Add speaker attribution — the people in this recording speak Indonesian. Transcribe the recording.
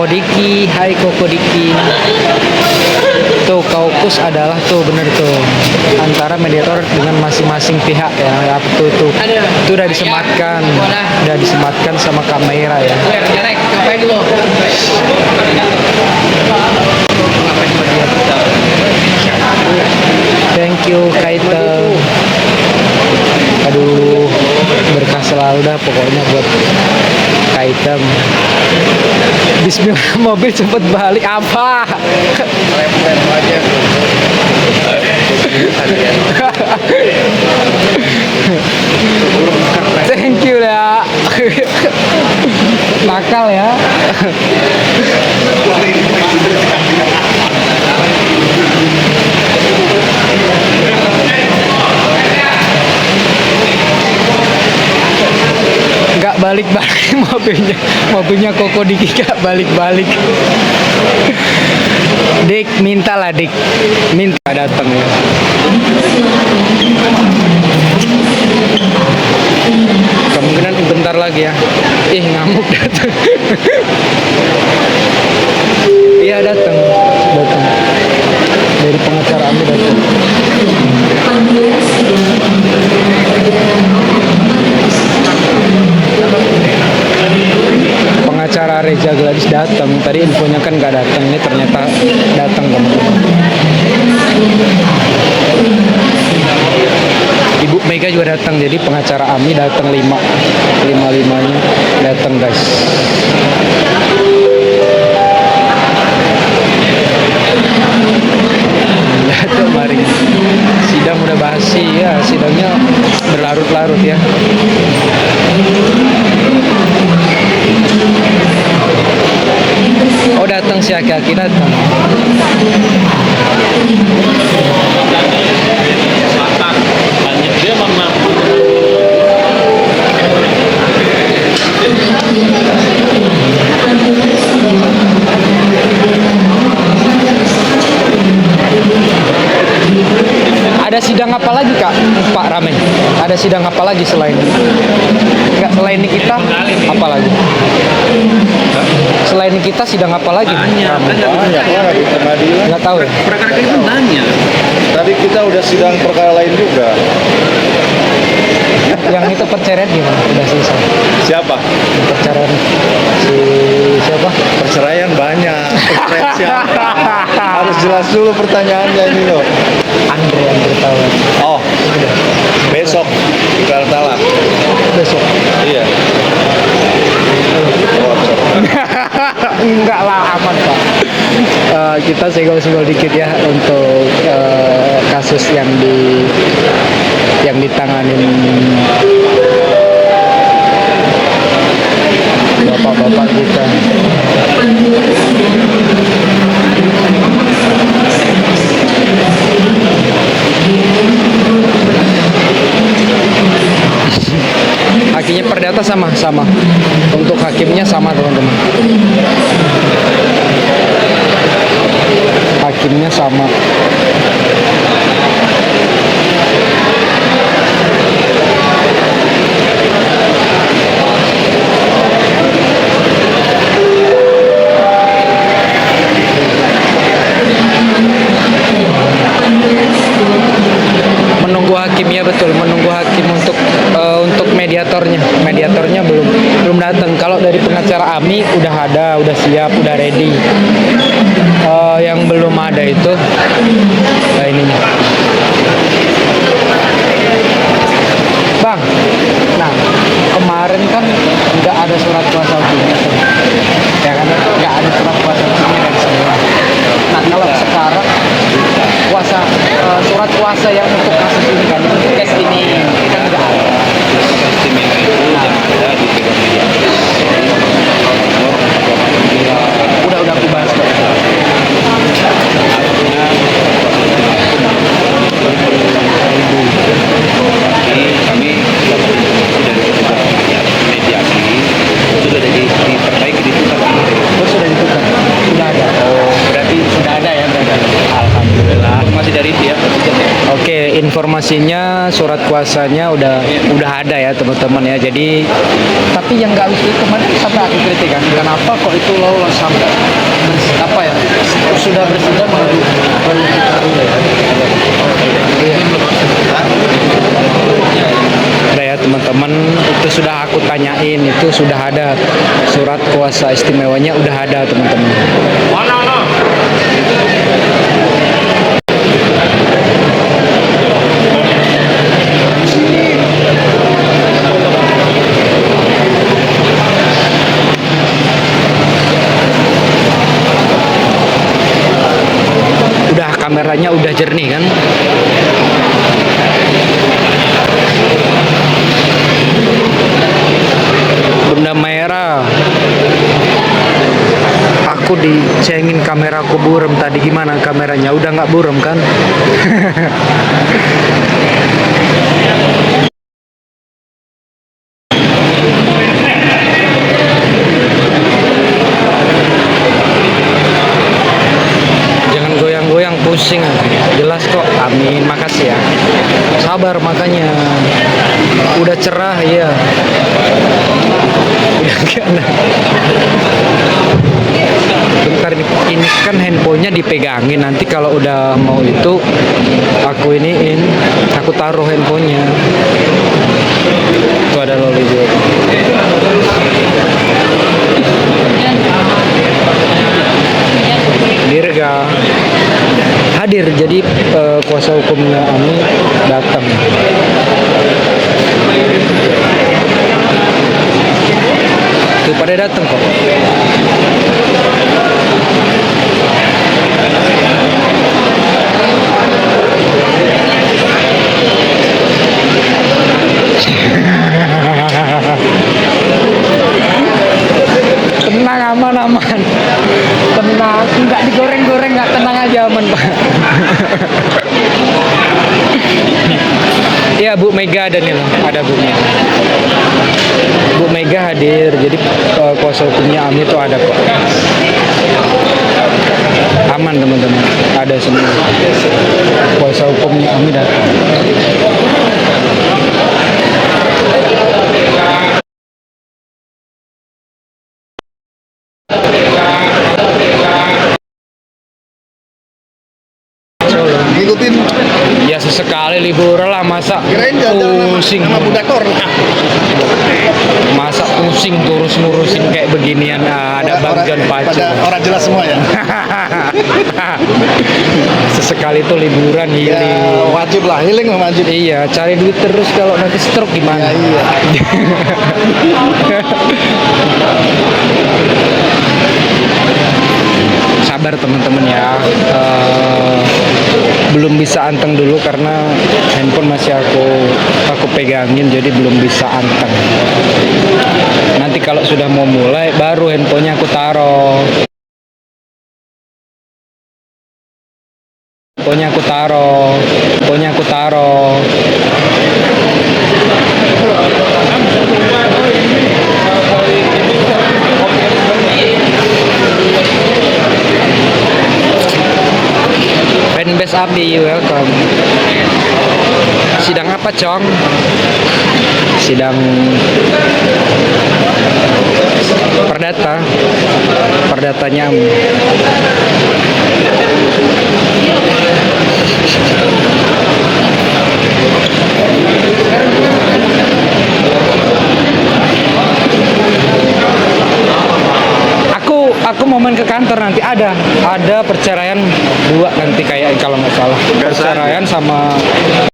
Speaker 1: Diki. Hai Koko Diki. Tuh kaukus adalah tuh bener tuh antara mediator dengan masing-masing pihak ya. Tuh itu udah disematkan sama kamera ya. Thank you Kaita. Aduh, berkah selalu dah pokoknya buat Kaitem. Bismillah, mobil cepet balik apa?
Speaker 2: Rem aja.
Speaker 1: Thank you ya. Nakal ya. Nggak balik-balik mobilnya Koko Diki nggak balik-balik. Dik mintalah Dik, minta datang ya. Kemungkinan bentar lagi ya. Ngamuk datang. Iya datang dari pengacara Ami datang. Pengacara Reza Gladys datang. Tadi infonya kan nggak datang, ini ternyata datang teman-teman. Ibu Mega juga datang, jadi pengacara Ami datang lima-limanya datang guys. Datang mari. Sidang udah basi ya, sidangnya berlarut-larut ya. Oh datang si Aki-Aki datang.
Speaker 2: Banyak dia mama.
Speaker 1: Ada sidang apa lagi Kak? Pak Ramen. Ada sidang apa lagi selain selain kita apa lagi? Selain kita sidang apa lagi?
Speaker 2: Banyak di pengadilan.
Speaker 1: Nggak tahu ya?
Speaker 2: Perkara itu banyak. Tadi kita udah sidang perkara lain juga.
Speaker 1: Yang itu perceraian gimana? Udah selesai.
Speaker 2: Siapa?
Speaker 1: Perceraian siapa?
Speaker 2: Perceraian banyak. Perceraian siapa? Harus jelas dulu pertanyaannya ini loh.
Speaker 1: Andre tahu.
Speaker 2: Oh, besok tukar talak.
Speaker 1: Besok.
Speaker 2: Iya.
Speaker 1: Enggak lah, aman Pak. Kita senggol-senggol dikit ya untuk kasus yang ditanganin bapak-bapak kita. Hakimnya perdata sama untuk hakimnya sama teman-teman, hakimnya sama. Menunggu hakimnya, betul, menunggu hakim untuk mediatornya belum datang. Kalau dari pengacara Ami udah siap, udah ready. Yang belum ada itu ininya Bang. Nah kemarin kan nggak ada surat kuasa hukumnya tuh, ya kan, nggak ada surat kuasa hukumnya dari semua. Nah kalau sekarang surat kuasa yang untuk kasus ini kan, untuk case ini kan nggak ada.
Speaker 2: Istimewa itu yang ada di Dewan Mediasi.
Speaker 1: Udah aku bahas kok.
Speaker 2: Jadi kami dapat informasi dari petugas mediasi itu sudah diperbaiki di tukar.
Speaker 1: Terus sudah ditukar, sudah ada.
Speaker 2: Oh, berarti
Speaker 1: Sudah ada ya, berarti.
Speaker 2: alhamdulillah. Masih dari dia petugas ya.
Speaker 1: Oke, informasinya surat kuasanya udah ada ya teman-teman ya. Jadi tapi yang nggak lucu kemarin sampai aku kritik kan, kenapa kok itu lolos sampai apa ya, sudah bersidang baru ya. Udah ya teman-teman, itu sudah aku tanyain, itu sudah ada surat kuasa istimewanya, udah ada teman-teman. Udah kameranya udah jernih kan. Benda merah. Aku dicengin kameraku buram tadi, gimana kameranya? Udah nggak buram kan? Jangan goyang-goyang, pusing. Jelas kok. Amin, makasih ya. Sabar makanya. Udah cerah ya. Bentar ini kan handphonenya dipegangin, nanti kalau udah mau itu aku taruh handphonenya. Itu ada loli juga. Dirga hadir, jadi kuasa hukumnya Ami datang. Tuh pada datang kok. Tenang, aman. Tenang, nggak digoreng-goreng, nggak, tenang aja, aman Pak. Iya, Bu Mega ada nih loh, ada Bu Mega. Bu Mega hadir, jadi kuasa hukumnya Ami itu ada kok. Aman teman-teman, ada semua. Kuasa hukumnya Ami datang.
Speaker 3: Ngikutin,
Speaker 1: Ya sesekali liburan lah, masa
Speaker 3: kirain jalan-jalan
Speaker 1: pusing.
Speaker 3: sama Budakor.
Speaker 1: Masa pusing terus ngurusin kayak beginian. Ada Bang John Pacu.
Speaker 3: Pada orang jelas semua ya.
Speaker 1: Sesekali tuh liburan
Speaker 3: Ya
Speaker 1: healing.
Speaker 3: wajib lah, healing mah wajib.
Speaker 1: Iya, cari duit terus, kalau nanti stroke gimana?
Speaker 3: Ya, iya.
Speaker 1: Sabar teman-teman ya. Belum bisa anteng dulu karena handphone masih aku pegangin, jadi belum bisa anteng. Nanti kalau sudah mau mulai baru handphonenya aku taruh. Handphonenya aku taruh. Fanbase Abi, welcome. Sidang apa, Cong? Sidang perdatanya. Aku mau main ke kantor nanti, ada perceraian 2 nanti kayak kalau nggak salah.
Speaker 3: Perceraian